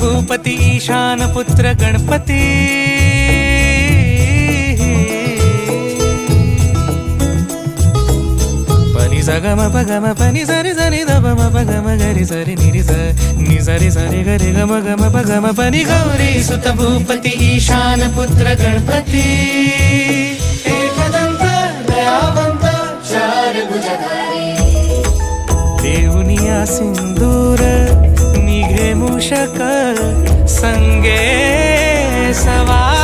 भूपती ईशान पुत्र गणपती पनी सगम पगम पनी सरी सरी दबम पगम गरी सरी निरी नि सरी सरी गरी गम गम पगम पनी गौरी सुत भूपती ईशान पुत्र गणपती एकदंत दयावंत चार भुजधारी देवनिया सिंदूर निघे मूषक संगे सवार